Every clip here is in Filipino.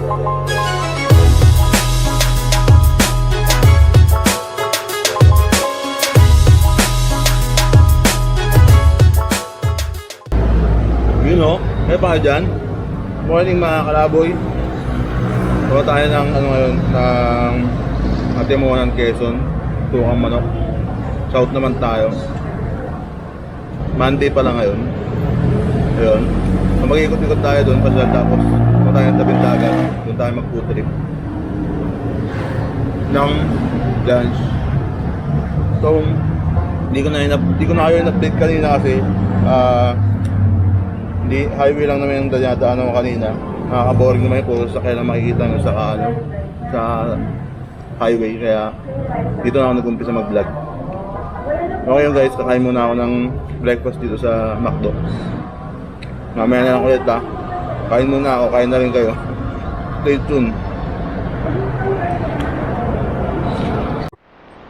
You know, may pa dyan. Morning mga kalaboy. Gawa tayo ng ano ngayon, ng Atimonan, Quezon, tukang manok. South naman tayo. Monday pa lang ngayon. Ayun. So, mag-ikot-ikot tayo doon pasal, tapos kung tayo ng tabing dagat, doon tayo mag-food trip ng lunch. So, hindi ko na kayo in-update kanina kasi hindi, highway lang naman yung daan ko kanina. Nakaka-boring naman yung puro sa kailan makikita nyo sa highway, kaya dito na ako nag-umpisa mag-vlog. Okay yun guys, kakain muna ako ng breakfast dito sa McDo. Mamaya na lang ulit ha. Kain muna ako, kain na rin kayo. Stay tuned.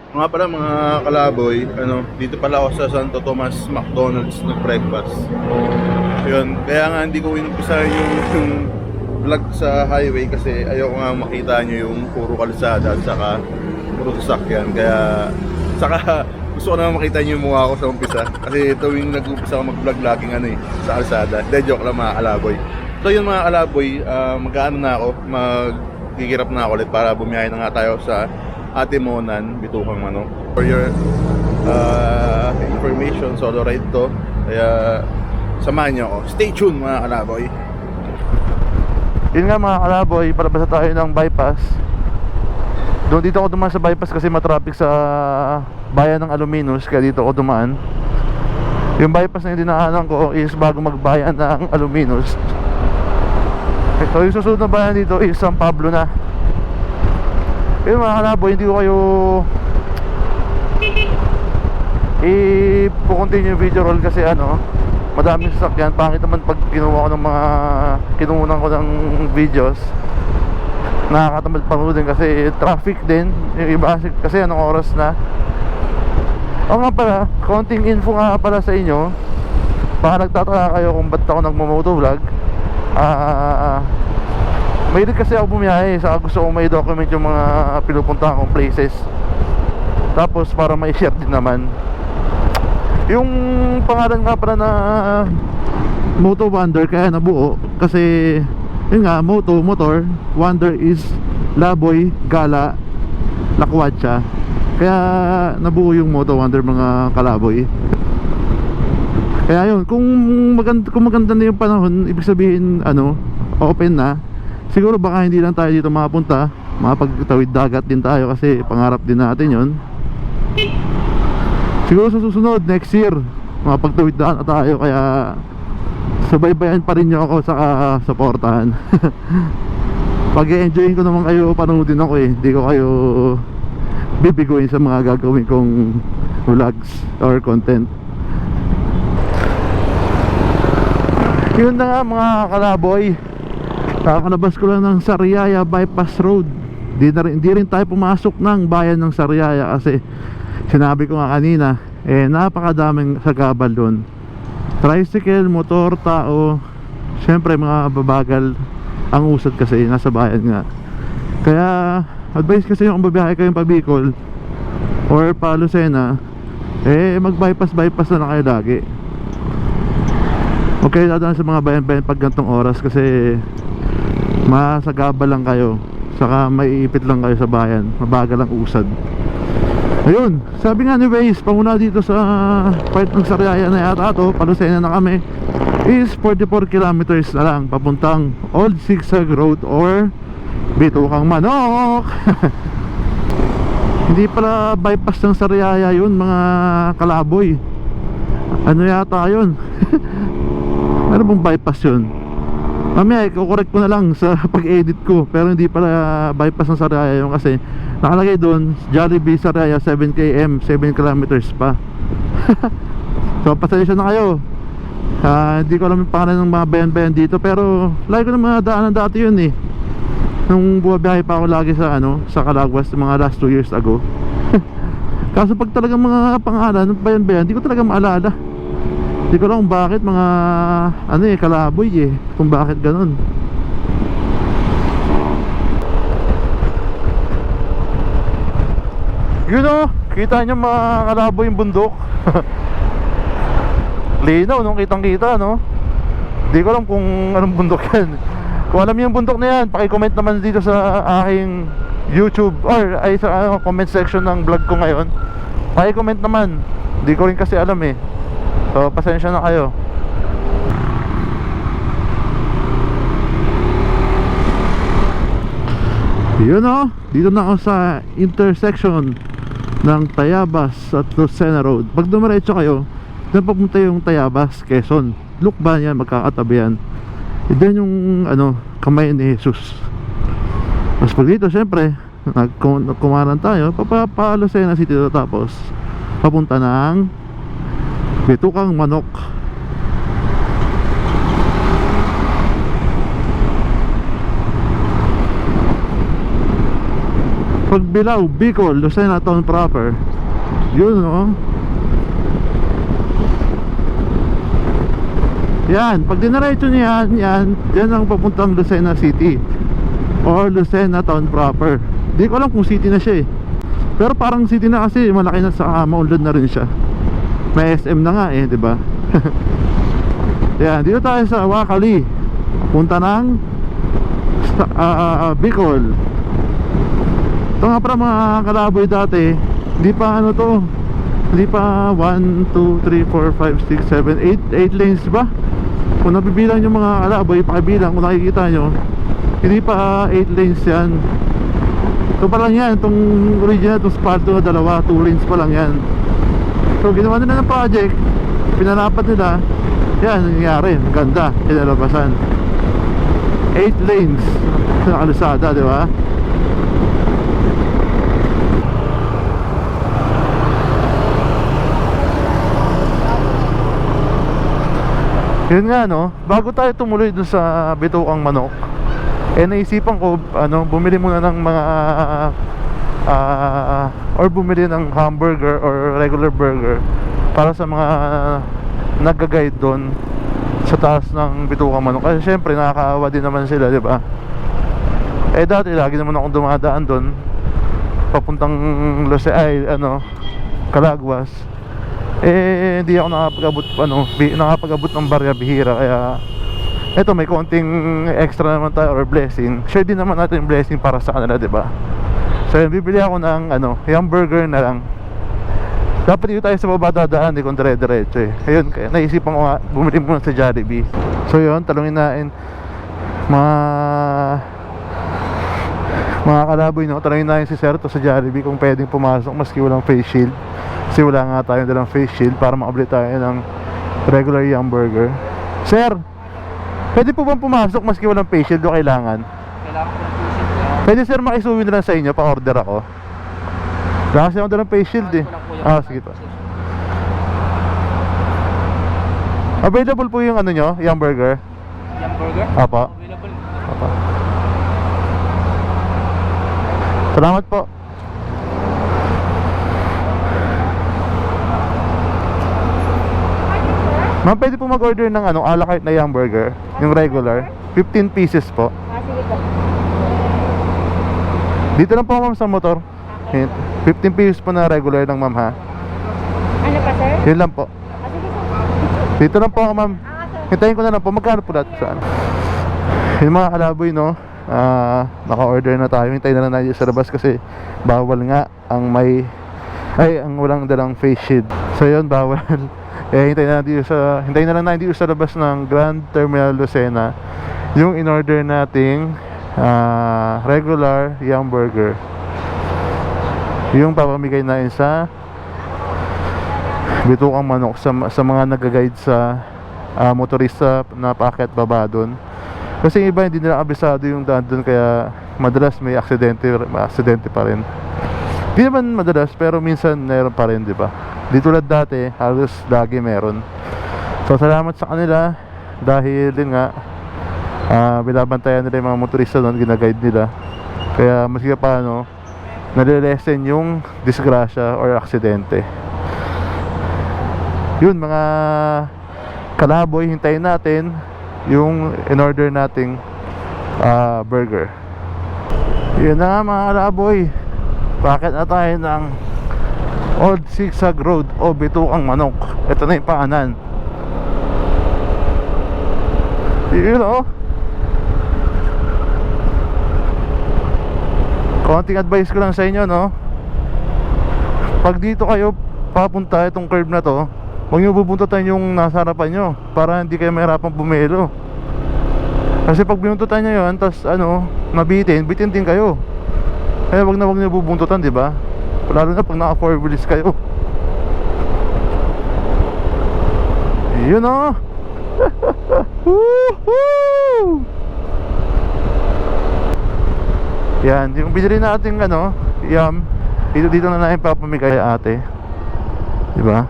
Mga pala mga kalaboy, dito pala ako sa Santo Tomas McDonald's na breakfast. Yun, kaya nga hindi ko inumpisa yung vlog sa highway kasi ayoko nga makita nyo yung puro kalsada at saka puro sasakyan. Kaya saka gusto ko naman makita nyo yung mukha ko sa umpisa kasi tuwing nag-umpisa ako mag-vlog laging sa kalsada. De, joke lang mga kalaboy. So yun mga kalaboy, mag-ano na ako, magkikirap na ako ulit para bumiyahe na nga tayo sa Atimonan, Bitukang Manok. For your information, solo ride to, kaya samahan nyo ako. Stay tuned mga kalaboy. Yun nga mga kalaboy, palabas tayo ng bypass. Doon dito ako dumaan sa bypass kasi matraffic sa bayan ng Aluminos, kaya dito ako dumaan. Yung bypass na yung dinaanan ko is bago magbayan ng Aluminos. So yung susunod na bayan dito is San Pablo na. Yun mga kalaboy, hindi ko kayo i-continue video roll kasi madaming sasakyan. Pangit naman pag kinuha ko ng mga kinuunan ko ng videos, nakakatamad panoodin kasi traffic din yung iba kasi anong oras na. O nga pala, konting info nga pala sa inyo, baka nagtataka kayo kung ba't ako nagmamotovlog. Mahilig kasi ako bumiyahe, saka gusto ko may document yung mga pinupuntahan kong places, tapos para may share din naman. Yung pangalan nga pala na Moto Wonder kaya nabuo kasi yun nga, motor, Wonder is Laboy, Gala, Lakwatsa. Kaya nabuo yung Moto Wonder mga kalaboy. Kaya yun, kung maganda na yung panahon, ibig sabihin open na. Siguro baka hindi lang tayo dito makapunta, makapagtawid dagat din tayo kasi pangarap din natin yun. Siguro sa susunod, next year, makapagtawid na tayo, kaya subaybayan pa rin nyo ako, saka supportahan. Pag-i-enjoyin ko naman kayo, panoodin ako hindi ko kayo bibiguin sa mga gagawin kong vlogs or content. Yun na nga mga kalaboy, kakalabas ko lang ng Sariaya Bypass Road. Di rin tayo pumasok ng bayan ng Sariaya kasi sinabi ko nga kanina, napakadaming sagabal doon. Tricycle, motor, tao, syempre mga babagal ang usad kasi nasa bayan nga. Kaya advice kasi yung babiyahe kayong pa Bicol or pa Lucena, mag-bypass na lang kayo lagi. Okay, dadaan sa mga bayan-bayan pag gantong oras kasi masagabal lang kayo, saka maiipit lang kayo sa bayan, mabagal ang usad. Ayun, sabi nga ni Waze, pamuna dito sa part ng Sariaya na yata to, Palusena na kami, is 44 kilometers na lang papuntang Old Zigzag Road or Bitukang Manok. Hindi pala bypass ng Sariaya yun mga kalaboy. Ano yata yun? Ano bang bypass yun? Mamaya i-correct ko na lang sa pag-edit ko, pero hindi pala bypass ng Sariaya yun kasi nakalagay doon Jollibee Sariaya 7 km, 7 kilometers pa. So pasensya na kayo, hindi ko alam yung pangalan ng mga bayan-bayan dito, pero lagi ko na mga daanan dati yun nung bumabiyahe pa ako lagi sa sa Calagwas mga last 2 years ago. Kaso pag talagang mga pangalan ng bayan-bayan, hindi ko talaga maalala. Hindi ko lang kung bakit mga kalaboy kung bakit ganun. Yun o, kita nyo mga kalaboy yung bundok. Linaw no, kitang kita no. Di ko alam kung anong bundok yan. Kung alam niyo yung bundok na yan, paki-comment naman dito sa aking YouTube or ay sa comment section ng vlog ko ngayon. Paki-comment naman. Di ko rin kasi alam eh. So pasensya na kayo. Yun o, dito na ako sa intersection ng Tayabas at Lucena Road. Pag dumiretso kayo, doon papunta yung Tayabas, Quezon. Lukban yan, magkakatabi yan. And then yung kamay ni Jesus. Tapos pag dito syempre nagkumaran tayo pa Lucena City, tapos papunta ng Bitukang Manok. Pag Bilao, Bicol, Lucena Town proper. Yun no. Yan, pag dinaretso niya yan ang papuntang Lucena City or Lucena Town proper. Di ko alam kung city na siya eh. Pero parang city na kasi malaki na, sa maunlad na rin siya. May SM na nga eh, di ba? Yan, dito tayo sa Wakali. Punta ng Bicol. Ito nga para mga kalaboy dati, hindi pa hindi pa 1, 2, 3, 4, 5, 6, 7, 8 lanes ba? Kung nabibilang yung mga kalaboy, pakibilang kung nakikita nyo, hindi pa 8 lanes yan. Ito pa lang yan, itong original, itong spalto na dalawa, 2 lanes pa lang yan. So ginawa nila ng project, pinalapat nila, yan nangyari, ganda, kinalabasan 8 lanes sa kalusada, di ba? Yun nga no, bago tayo tumuloy dun sa Bitukang Manok, naisipan ko bumili muna ng mga or bumili ng hamburger or regular burger para sa mga nagga-guide doon sa taas ng Bitukang Manok. Kasi syempre nakakaawa din naman sila, di ba? Dati lagi naman akong dumadaan doon papuntang Calagwas. Hindi ako nakapag-abot ng barya, bihira. Kaya eto, may konting extra naman tayo or blessing. Share din naman natin yung blessing para sa kanila, diba? So bibili ako ng hamburger na lang. Dapat dito tayo sa baba dadaan, di kung dire-diretso eh. Ayun, kaya naisipan ko nga bumili muna sa Jollibee. So yun, talungin natin mga kalaboy no, talungin natin si Sir to sa Jollibee kung pwedeng pumasok maski walang face shield. Kasi wala nga tayong dalang face shield para makabili tayo ng regular hamburger. Sir, pwede po bang pumasok maski walang face shield o kailangan? Kailangan ko ng face shield. Pwede sir, makisuwi na lang sa inyo, pa-order ako. Wala kasi ako dalang face shield eh. Sige po. Available po yung nyo, hamburger? Hamburger? Apo. Available. Apo. Salamat po. Ma'am, pwede po mag-order ng a la carte na hamburger, yung regular, 15 pieces po. Sige po. Dito lang po ma'am sa motor. 15 pieces po na regular lang ma'am ha. Ano pa, sir? Yun lang po. Sige, sir. Dito lang po ma'am. Sir. Hintayin ko na lang po. Magkano po lahat sa yung mga kalaboy no, naka-order na tayo. Hintayin na lang natin sa labas kasi bawal nga ang ang walang dalang face shield. So yun, bawal. Hintayin na lang natin dito sa labas ng Grand Terminal Lucena yung in-order nating regular hamburger, yung papamigay natin sa Bitukang Manok sa mga nag-guide sa motorista na paakyat baba doon. Kasi iba hindi nila abisado yung daan doon, kaya madalas may aksidente pa rin. Di naman madalas pero minsan meron pa rin, di ba? Di tulad dati, halos lagi meron. So salamat sa kanila dahil din nga binabantayan nila yung mga motorista doon, ginaguide nila. Kaya maski paano nalilesen yung disgrasya or aksidente. Yun mga kalaboy, hintayin natin yung in-order nating burger. Yun na nga mga kalaboy, bakit na tayo ng Old Zigzag Road o Bitukang Manok. Ito na yung paanan. Yun o. Konting advice ko lang sa inyo, no. Pag dito kayo papunta itong curve na to, huwag nyo bubuntutan yung nasa harapan nyo para hindi kayo mahirapang bumelo. Kasi pag binuntutan nyo yun, tapos mabitin din kayo. Kaya wag nyo bubuntutan, di ba? Lalo na pag naka 4 wheels kayo. Yun o. Woohoo! Yan, yung binili natin yam, dito na natin papamigay ate. Di ba?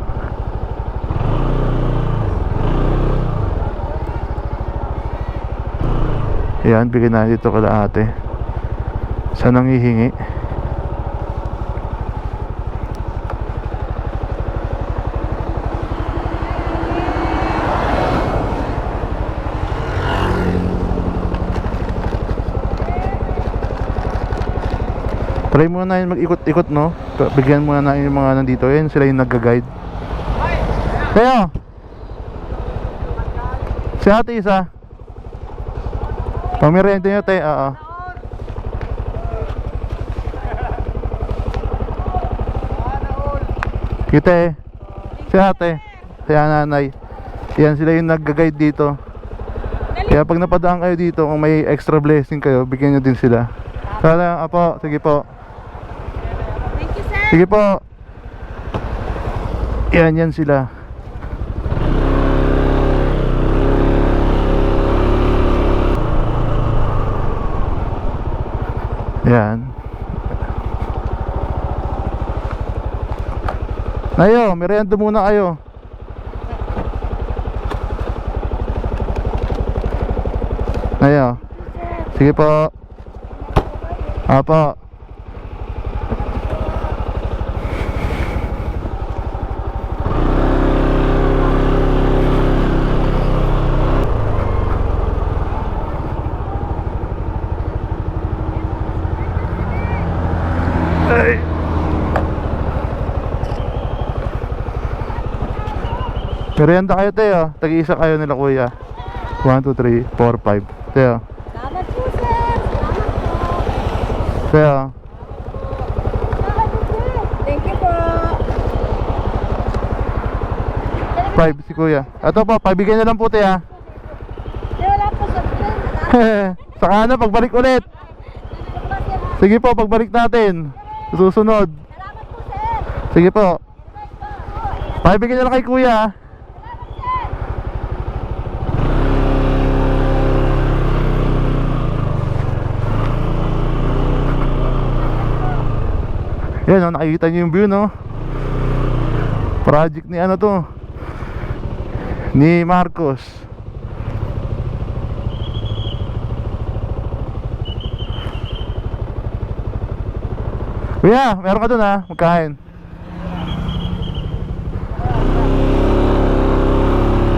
Yan, bigyan natin dito kala ate. Saan ang hihingi? Try muna natin mag-ikot-ikot, no? Bigyan muna natin yung mga nandito. Yan, sila yung nagga-guide. Kaya si ate isa pamiryente nyo tayo. Oo. Kita eh. Si ate, si nanay. Yan, sila yung nagga-guide dito. Kaya pag napadaan kayo dito, kung may extra blessing kayo, bigyan nyo din sila. Sana, apo, sige po. Thank you, sir. Sige po. Yan sila. Yan. Ayo, merienda muna kayo. Ayo. Sige po. Apa? Ay. Merienda kayo tayo. Tag-iisa kayo nila kuya. 1, 2, 3, 4, 5. Tayo. Salamat po, sir. Tayo. Thank you po. 5 si kuya. Ito po, pabigyan na lang po tayo. Wala po, sir. Saka na, pagbalik ulit. Sige po, pagbalik natin. Susunod. Salamat po, sir. Sige po. Pabigyan na lang kay kuya. Yan, oh, nakikita niyo yung view, no? Project ni to, ni Marcos. Kuya, meron ka dun, ha? Magkain.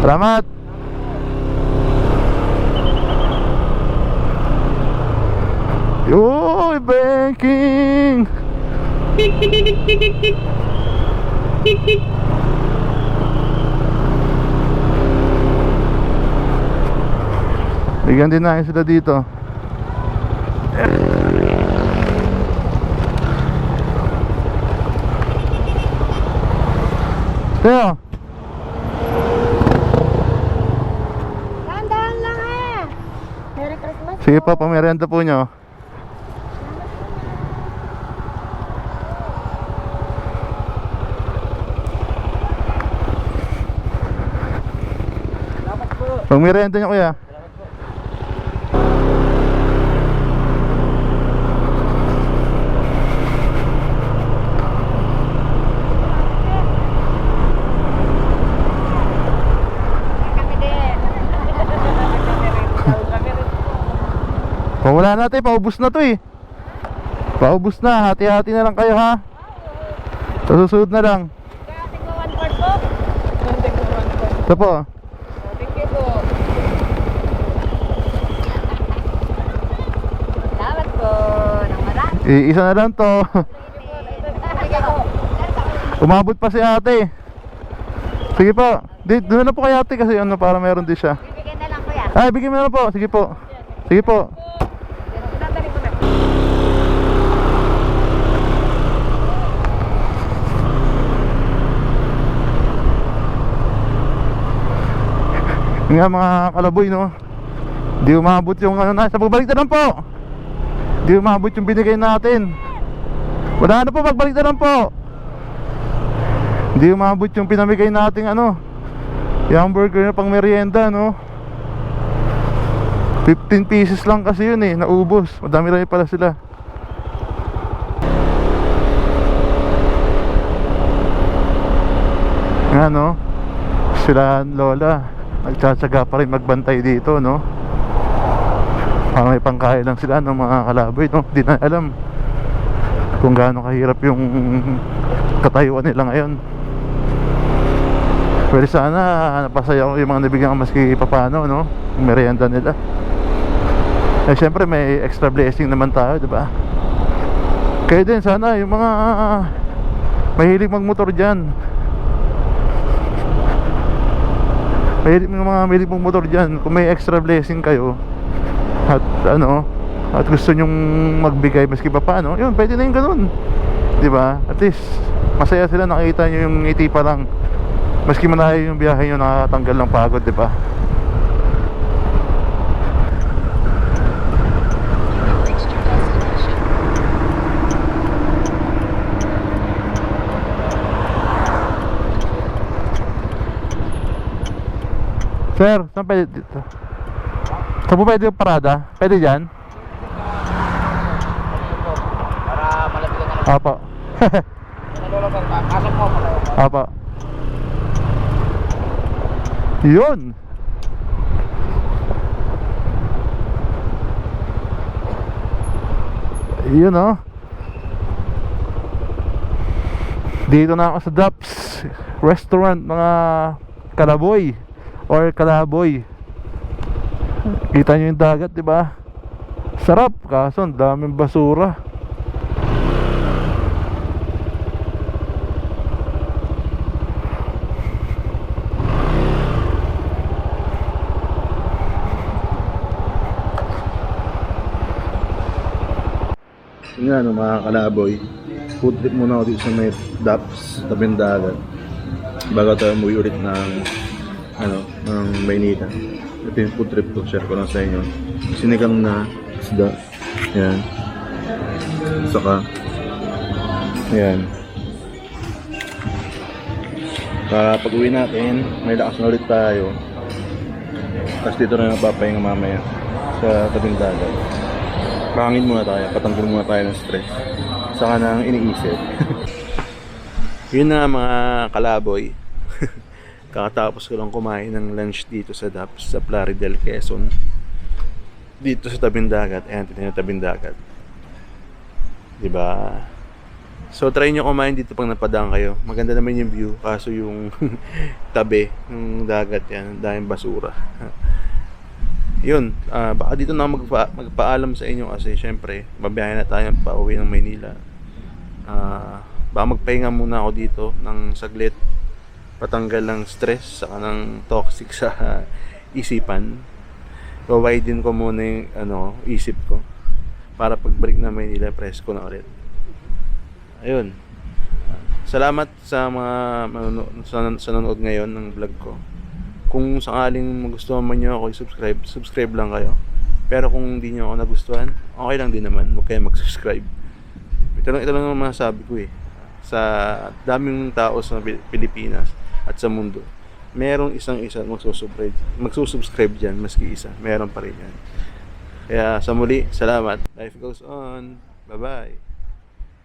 Salamat. Yoy, banking. Bigyan din natin sila dito. Teo, Dahan-dahan lang eh. Merry Christmas. sige pa, pamerienda po nyo. Pamerienda nyo kuya. Kami din. Wala natin, paubos na to eh. Paubos na, hati-hati na lang kayo ha. Sa susunod na lang. Kaya tingnan 1/4 po. Ito po. Thank you po. Salamat po. Nang marami. Isa na lang to. Sige po. Umabot pa si ate. Sige po. Doon na po kay ate kasi ano, para meron din siya. Bibigyan na lang ko yan. Ay, bigyan mo na po. Sige po. Sige po. Dadali mo na. Nga mga kalaboy, no? Di umabot yung ano na. Sa pagbalik na lang po. Di umabot yung binigay natin. Wala na po, pagbalik na lang po. Di umabot yung pinamigay nating ano, yung hamburger na pang merienda, no? 15 pieces lang kasi yun eh, naubos. Madami rin pala sila. Nga, no? Sila lola nagtsatsaga pa rin magbantay dito, no? Parang may pangkain lang sila ng mga kalaboy, no? Di na alam kung gaano kahirap yung katayuan nila ngayon. Pero sana napasaya ko yung mga nabigyan maski papano, no? Yung merienda nila. Eh syempre may extra blessing naman tayo, di ba? Kaya din sana yung mga mahilig magmotor dyan, mahilig magmotor dyan, kung may extra blessing kayo at ano, at gusto nyong magbigay maski papano, yun, pwede na yung ganun, di ba? At least masaya sila, nakita nyo yung ngiti pa lang, maski malayo yung biyahe nyo, nakatanggal ng pagod, di ba? Sir, saan pwede dito? Saan po pwede yung parada? Pwede dyan? Para malapitan na lang. Apo. Nalolo sir, pasok po. Apo. Yun! Yun, oh. Dito na ako sa Daps Restaurant, mga kalaboy or kalaboy. Kita nyo yung dagat, di ba? Sarap, kaso ang daming basura. Yun nga, no, mga kalaboy, food trip muna ako dito sa may Daps, tabing dagat, bago tayo umuwi ulit ng ng Maynila. Ito yung food trip ko, share ko lang sa inyo. Sinigang na isda, yan, saka yan, para pag uwi natin may lakas na ulit tayo. Tapos dito na napapahinga mamaya sa tabing dagat. Pangin muna tayo, patanggal muna tayo ng stress, saka nang iniisip. Yun na mga kalaboy. Kakatapos ko lang kumain ng lunch dito sa Daps, sa Plaridel, Quezon. Dito sa tabing dagat. Ayan, tignan yung tabing dagat, diba? So try nyo kumain dito pag napadaan kayo. Maganda naman yung view, kaso yung tabi ng dagat yan, daming basura. Yun, baka dito na magpaalam sa inyo kasi syempre babiyahe na tayo pa uwi ng Maynila. Baka magpahinga muna ako dito ng saglit, patanggal ng stress saka ng toxic sa isipan. Wawiden ko muna yung isip ko para pagbalik na Maynila, presko na ulit. Ayun, salamat sa mga sa nanonood ngayon ng vlog ko. Kung sakaling magustuhan man nyo ako, subscribe lang kayo. Pero kung hindi nyo ako nagustuhan, okay lang din naman, huwag kayo mag-subscribe. Ito lang ang masasabi ko eh. Sa daming tao sa Pilipinas at sa mundo, merong isang-isa magsusubscribe dyan, maski isa, meron pa rin yan. Kaya sa muli, salamat. Life goes on. Bye-bye.